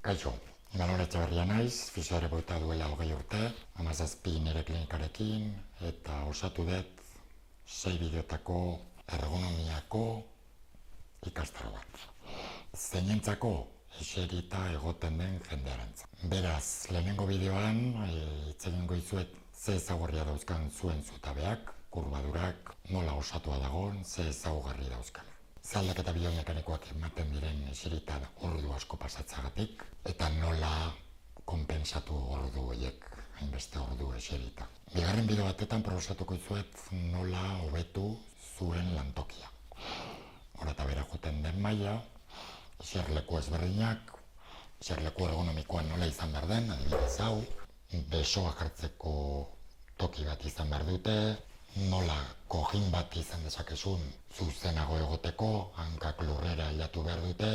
Kaixo, Imanol Etxeberria naiz, fisioterapeuta duela 20 urte, 17 nire klinikarekin, eta osatu dut 6 bideotako ergonomiako ikastaro bat. Zeinentzako eserita egoten den jendearentzat. Beraz, lehenengo bideoan hitz egingo dizuet ze ezaugarria dauzkan zuen zutabeak, kurbadurak, nola osatua dagoen, ze ezaugarri dauzkan. Ze aldaketa biomekanikoak ematen diren eserita ordu asko pasatzagatik, eta nola konpentsatu ordu horiek, hainbeste ordu eserita. Bigarren bideo batetan proposatuko dizuet nola hobetu zuen lantokia. Hora eta bera joten den maila, eserleku ezberdinak, eserleku ergonomikoan nola izan behar den, adibidez hau, besoa jartzeko toki bat izan behar dute, nola kojin bat izan dezakezun zuzenago egoteko, hankak lurrera hilatu behar dute,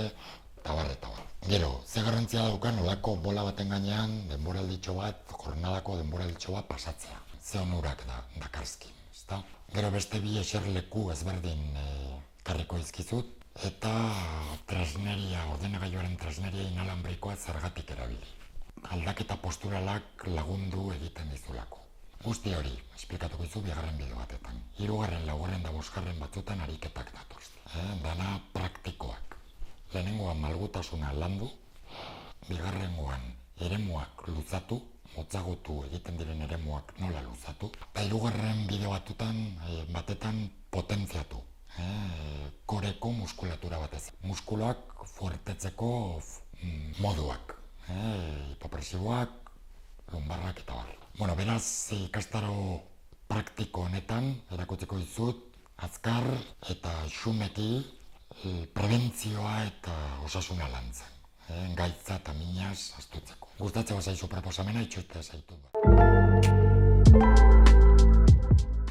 eta bar, eta bar. Gero, ze garrantzia dauka nolako bola baten gainean denboralditxo bat, jornadako denboralditxo bat pasatzea. Ze onurak dakarzkin, ezta? Gero beste bi eserleku ezberdin karriko izkizut, eta tresneria, ordenagailuaren tresneria inalambrikoa zergatik erabili. Aldaketa posturalak lagundu egiten dizulako. Guzti hori, esplikatuko izu bigarren bideo batetan. 3., 4. eta 5. batzutan ariketak datozte. Dana praktikoak. Lehenengoan malgutasuna landu, bigarrengoan eremuak luzatu, motzagutu egiten diren eremuak nola luzatu, eta 3. bideo batetan potentziatu. Koreko muskulatura batez. Muskuloak fuertetzeko moduak. Hipopresiboak, lumbarrak eta bar. Bueno, beraz, ikastaro praktiko honetan, erakutsiko dizut, azkar eta xumeki prebentzioa eta osasuna lantzen. Gaitza eta minaz astutzeko. Gustatzeko zaizu proposamena, itxoita zaitu.